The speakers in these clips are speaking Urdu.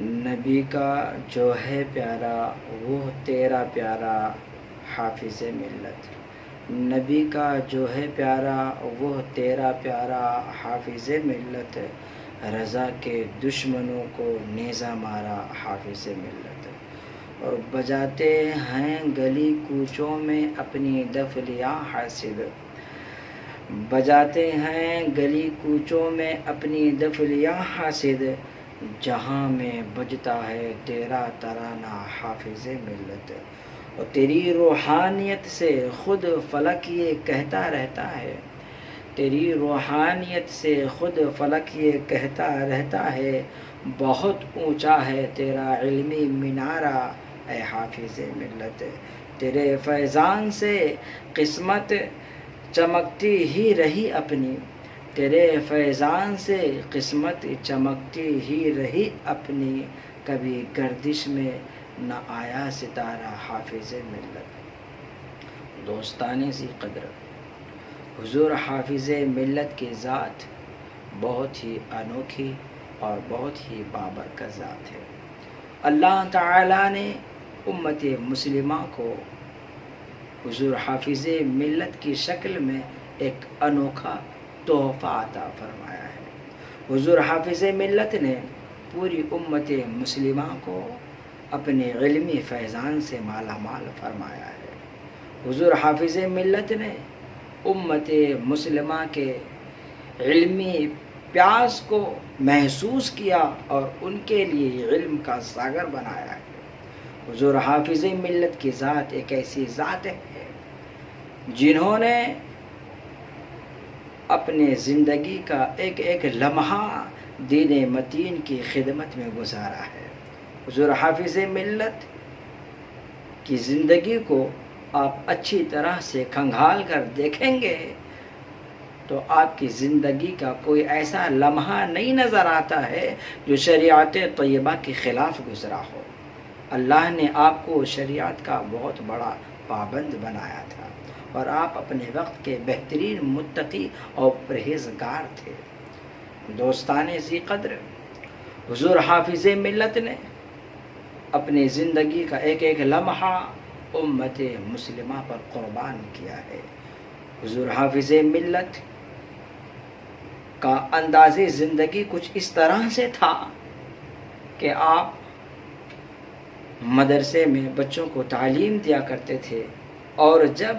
نبی کا جو ہے پیارا وہ تیرا پیارا حافظ ملت، نبی کا جو ہے پیارا وہ تیرا پیارا حافظ ملت، رضا کے دشمنوں کو نیزہ مارا حافظ ملت۔ اور بجاتے ہیں گلی کوچوں میں اپنی دفلیاں حاسد، بجاتے ہیں گلی کوچوں میں اپنی دفلیاں حاسد، جہاں میں بجتا ہے تیرا ترانہ حافظ ملت۔ اور تیری روحانیت سے خود فلک یہ کہتا رہتا ہے، تیری روحانیت سے خود فلک یہ کہتا رہتا ہے، بہت اونچا ہے تیرا علمی مینارہ اے حافظ ملت۔ تیرے فیضان سے قسمت چمکتی ہی رہی اپنی، تیرے فیضان سے قسمت چمکتی ہی رہی اپنی، کبھی گردش میں نہ آیا ستارہ حافظ ملت۔ دوستان ذی قدر، حضور حافظ ملت کی ذات بہت ہی انوکھی اور بہت ہی بابرکت ذات ہے۔ اللہ تعالیٰ نے امت مسلمہ کو حضور حافظ ملت کی شکل میں ایک انوکھا تحفہ عطا فرمایا ہے۔ حضور حافظ ملت نے پوری امت مسلمہ کو اپنے علمی فیضان سے مالا مال فرمایا ہے۔ حضور حافظ ملت نے امت مسلمہ کے علمی پیاس کو محسوس کیا اور ان کے لیے علم کا ساگر بنایا ہے۔ حضور حافظ ملت کی ذات ایک ایسی ذات ہے جنہوں نے اپنے زندگی کا ایک ایک لمحہ دین متین کی خدمت میں گزارا ہے۔ حضور حافظ ملت کی زندگی کو آپ اچھی طرح سے کھنگال کر دیکھیں گے تو آپ کی زندگی کا کوئی ایسا لمحہ نہیں نظر آتا ہے جو شریعت طیبہ کے خلاف گزرا ہو۔ اللہ نے آپ کو شریعت کا بہت بڑا پابند بنایا تھا اور آپ اپنے وقت کے بہترین متقی اور پرہیزگار تھے۔ دوستان ذی قدر، حضور حافظ ملت نے اپنی زندگی کا ایک ایک لمحہ امت مسلمہ پر قربان کیا ہے۔ حضور حافظ ملت کا انداز زندگی کچھ اس طرح سے تھا کہ آپ مدرسے میں بچوں کو تعلیم دیا کرتے تھے، اور جب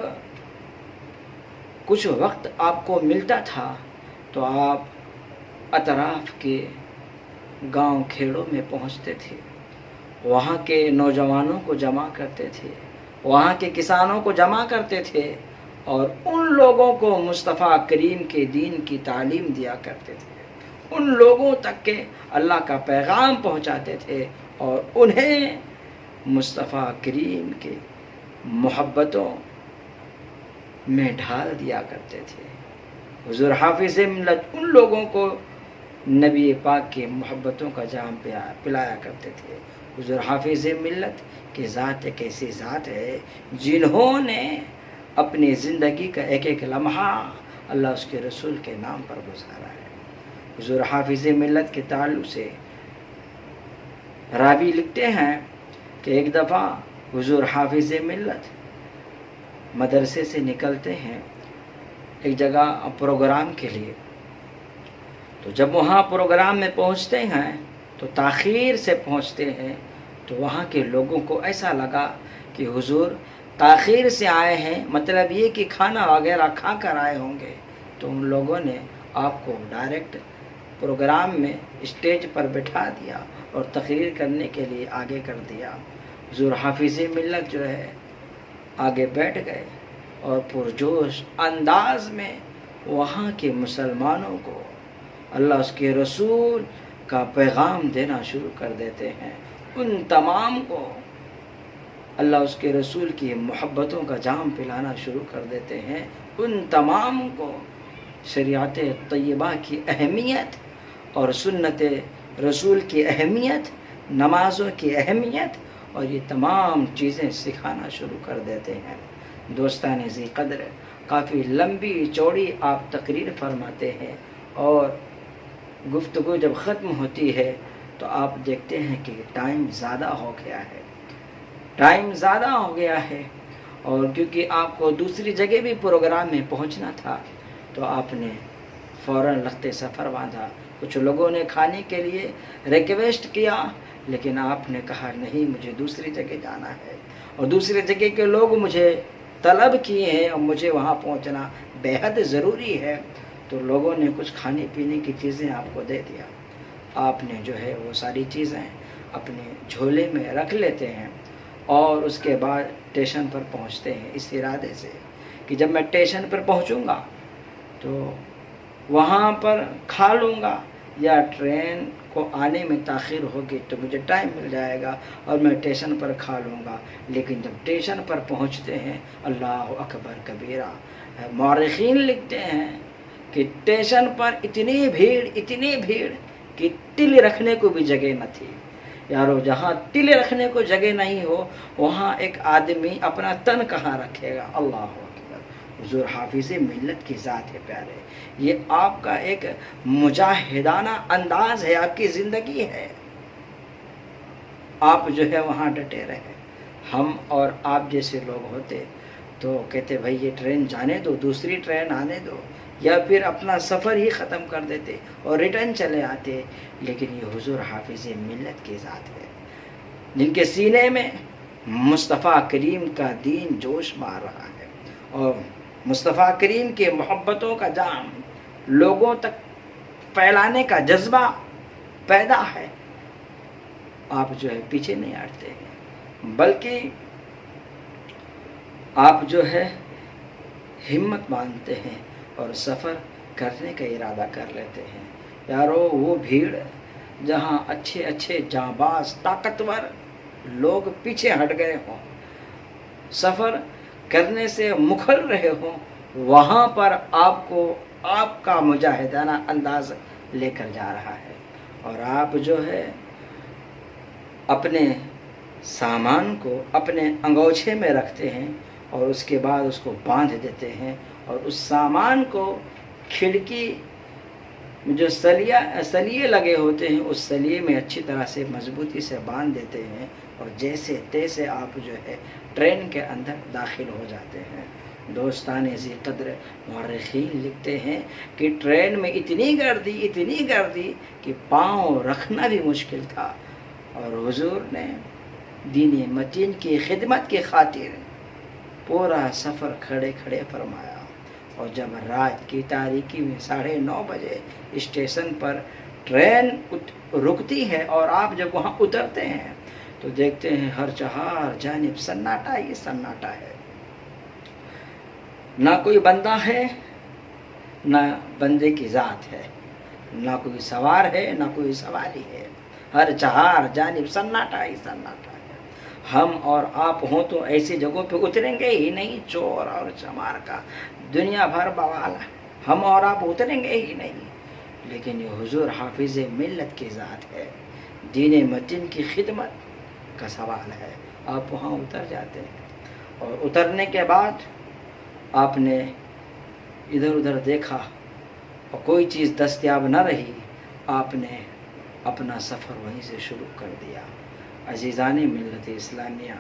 کچھ وقت آپ کو ملتا تھا تو آپ اطراف کے گاؤں کھیڑوں میں پہنچتے تھے، وہاں کے نوجوانوں کو جمع کرتے تھے، وہاں کے کسانوں کو جمع کرتے تھے اور ان لوگوں کو مصطفیٰ کریم کے دین کی تعلیم دیا کرتے تھے، ان لوگوں تک کہ اللہ کا پیغام پہنچاتے تھے اور انہیں مصطفیٰ کریم کے محبتوں میں ڈھال دیا کرتے تھے۔ حضور حافظ ملت ان لوگوں کو نبی پاک کی محبتوں کا جام پلایا کرتے تھے۔ حضور حافظ ملت کی ذات ایک ایسی ذات ہے جنہوں نے اپنی زندگی کا ایک ایک لمحہ اللہ اس کے رسول کے نام پر گزارا ہے۔ حضور حافظ ملت کے تعلق سے راوی لکھتے ہیں کہ ایک دفعہ حضور حافظ ملت مدرسے سے نکلتے ہیں ایک جگہ پروگرام کے لیے، تو جب وہاں پروگرام میں پہنچتے ہیں تو تاخیر سے پہنچتے ہیں، تو وہاں کے لوگوں کو ایسا لگا کہ حضور تاخیر سے آئے ہیں، مطلب یہ کہ کھانا وغیرہ کھا کر آئے ہوں گے، تو ان لوگوں نے آپ کو ڈائریکٹ پروگرام میں اسٹیج پر بٹھا دیا اور تقریر کرنے کے لیے آگے کر دیا۔ حضور حافظ ملت جو ہے آگے بیٹھ گئے اور پرجوش انداز میں وہاں کے مسلمانوں کو اللہ اس کے رسول کا پیغام دینا شروع کر دیتے ہیں، ان تمام کو اللہ اس کے رسول کی محبتوں کا جام پلانا شروع کر دیتے ہیں، ان تمام کو شریعت طیبہ کی اہمیت اور سنت رسول کی اہمیت، نمازوں کی اہمیت اور یہ تمام چیزیں سکھانا شروع کر دیتے ہیں۔ دوستان ذی قدر، کافی لمبی چوڑی آپ تقریر فرماتے ہیں اور گفتگو جب ختم ہوتی ہے تو آپ دیکھتے ہیں کہ ٹائم زیادہ ہو گیا ہے، ٹائم زیادہ ہو گیا ہے، اور کیونکہ آپ کو دوسری جگہ بھی پروگرام میں پہنچنا تھا تو آپ نے فوراً لخت سفر باندھا۔ کچھ لوگوں نے کھانے کے لیے ریکویسٹ کیا، لیکن آپ نے کہا نہیں، مجھے دوسری جگہ جانا ہے، اور دوسری جگہ کے لوگ مجھے طلب کیے ہیں اور مجھے وہاں پہنچنا بے حد ضروری ہے، تو لوگوں نے کچھ کھانے پینے کی چیزیں آپ کو دے دیا۔ آپ نے جو ہے وہ ساری چیزیں اپنے جھولے میں رکھ لیتے ہیں، اور اس کے بعد اسٹیشن پر پہنچتے ہیں اس ارادے سے کہ جب میں اسٹیشن پر پہنچوں گا تو وہاں پر کھا لوں گا، یا ٹرین کو آنے میں تاخیر ہوگی تو مجھے ٹائم مل جائے گا اور میں اسٹیشن پر کھا لوں گا۔ لیکن جب اسٹیشن پر پہنچتے ہیں، اللہ اکبر کبیرہ، مورخین لکھتے ہیں کہ اسٹیشن پر اتنی بھیڑ کہ تل رکھنے کو بھی جگہ نہ تھی۔ یارو، جہاں تل رکھنے کو جگہ نہیں ہو وہاں ایک آدمی اپنا تن کہاں رکھے گا؟ اللہ اکبر۔ حضور حافظ ملت کی ذات ہے پیارے، یہ آپ کا ایک مجاہدانہ انداز ہے، آپ کی زندگی ہے، آپ جو ہے وہاں ڈٹے رہے۔ ہم اور آپ جیسے لوگ ہوتے تو کہتے بھائی یہ ٹرین جانے دو، دوسری ٹرین آنے دو، یا پھر اپنا سفر ہی ختم کر دیتے اور ریٹرن چلے آتے۔ لیکن یہ حضور حافظ ملت کی ذات ہے، جن کے سینے میں مصطفیٰ کریم کا دین جوش مار رہا ہے، اور مصطفیٰ کریم کے محبتوں کا جام لوگوں تک پھیلانے کا جذبہ پیدا ہے۔ آپ جو ہے پیچھے نہیں ہٹتے ہیں، بلکہ آپ جو ہے ہمت باندھتے ہیں اور سفر کرنے کا ارادہ کر لیتے ہیں۔ یارو، وہ بھیڑ جہاں اچھے جانباز طاقتور لوگ پیچھے ہٹ گئے ہوں، سفر کرنے سے مکھل رہے ہوں، وہاں پر آپ کو آپ کا مجاہدانہ انداز لے کر جا رہا ہے، اور آپ جو ہے اپنے سامان کو اپنے انگوچھے میں رکھتے ہیں اور اس کے بعد اس کو باندھ دیتے ہیں، اور اس سامان کو کھڑکی جو سلیے لگے ہوتے ہیں اس سلیے میں اچھی طرح سے مضبوطی سے باندھ دیتے ہیں، اور جیسے تیسے آپ جو ہے ٹرین کے اندر داخل ہو جاتے ہیں۔ دوستان ذی قدر مورخین لکھتے ہیں کہ ٹرین میں اتنی گردی کہ پاؤں رکھنا بھی مشکل تھا، اور حضور نے دین متین کی خدمت کی خاطر پورا سفر کھڑے فرمایا، اور جب رات کی تاریکی میں 9:30 بجے اسٹیشن پر ٹرین رکتی ہے اور آپ جب وہاں اترتے ہیں تو دیکھتے ہیں ہر چہار جانب سناٹا ہی سناٹا ہے، نہ کوئی بندہ ہے، نہ بندے کی ذات ہے، نہ کوئی سوار ہے، نہ کوئی سواری ہے، ہر چہار جانب سناٹا ہی سناٹا ہے۔ ہم اور آپ ہوں تو ایسی جگہوں پہ اتریں گے ہی نہیں، چور اور چمار کا دنیا بھر بوال، ہم اور آپ اتریں گے ہی نہیں۔ لیکن یہ حضور حافظ ملت کی ذات ہے، دین متین کی خدمت کا سوال ہے، آپ وہاں اتر جاتے ہیں، اور اترنے کے بعد آپ نے ادھر ادھر دیکھا اور کوئی چیز دستیاب نہ رہی، آپ نے اپنا سفر وہیں سے شروع کر دیا۔ عزیزان ملت اسلامیہ،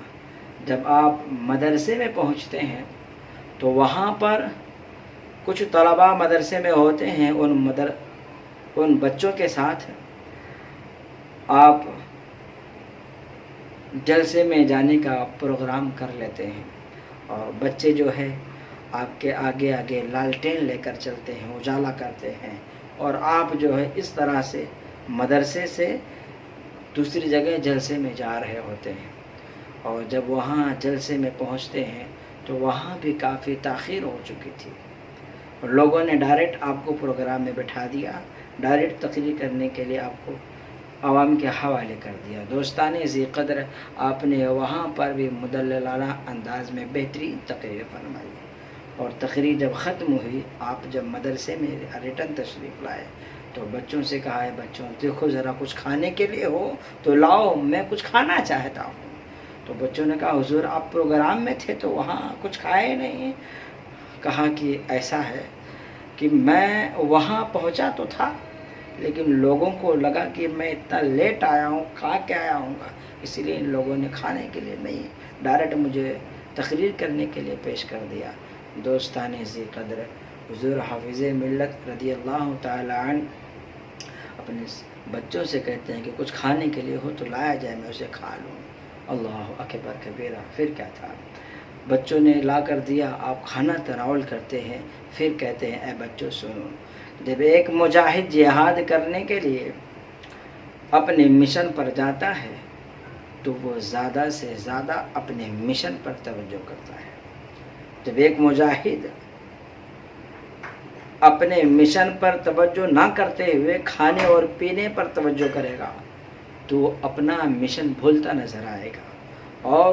جب آپ مدرسے میں پہنچتے ہیں تو وہاں پر کچھ طلباء مدرسے میں ہوتے ہیں، ان بچوں کے ساتھ آپ جلسے میں جانے کا پروگرام کر لیتے ہیں، اور بچے جو ہے آپ کے آگے آگے لالٹین لے کر چلتے ہیں، اجالا کرتے ہیں، اور آپ جو ہے اس طرح سے مدرسے سے دوسری جگہ جلسے میں جا رہے ہوتے ہیں، اور جب وہاں جلسے میں پہنچتے ہیں تو وہاں بھی کافی تاخیر ہو چکی تھی، اور لوگوں نے ڈائریکٹ آپ کو پروگرام میں بٹھا دیا، ڈائریکٹ تقریر کرنے کے لیے آپ کو عوام کے حوالے کر دیا۔ دوستان ذی قدر، آپ نے وہاں پر بھی مدللانہ انداز میں بہترین تقریر فرمائی، اور تقریر جب ختم ہوئی، آپ جب مدرسے میں ریٹرن تشریف لائے تو بچوں سے کہا ہے بچوں دیکھو ذرا کچھ کھانے کے لیے ہو تو لاؤ، میں کچھ کھانا چاہتا ہوں۔ تو بچوں نے کہا حضور آپ پروگرام میں تھے تو وہاں کچھ کھائے نہیں۔ کہا کہ ایسا ہے کہ میں وہاں پہنچا تو تھا لیکن لوگوں کو لگا کہ میں اتنا لیٹ آیا ہوں، کھا کے آیا ہوں گا، اسی لیے ان لوگوں نے کھانے کے لیے نہیں، ڈائریکٹ مجھے تقریر کرنے کے لیے پیش کر دیا۔ دوستان ذی قدر، حضور حافظ ملت رضی اللہ تعالی عنہ اپنے بچوں سے کہتے ہیں کہ کچھ کھانے کے لیے ہو تو لایا جائے، میں اسے کھا لوں۔ اللہ اکبر کبیرہ، پھر کیا تھا، بچوں نے لا کر دیا، آپ کھانا تناول کرتے ہیں، پھر کہتے ہیں اے بچوں سنو، جب ایک مجاہد جہاد کرنے کے لیے اپنے مشن پر جاتا ہے تو وہ زیادہ سے زیادہ اپنے مشن پر توجہ کرتا ہے۔ جب ایک مجاہد اپنے مشن پر توجہ نہ کرتے ہوئے کھانے اور پینے پر توجہ کرے گا تو وہ اپنا مشن بھولتا نظر آئے گا، اور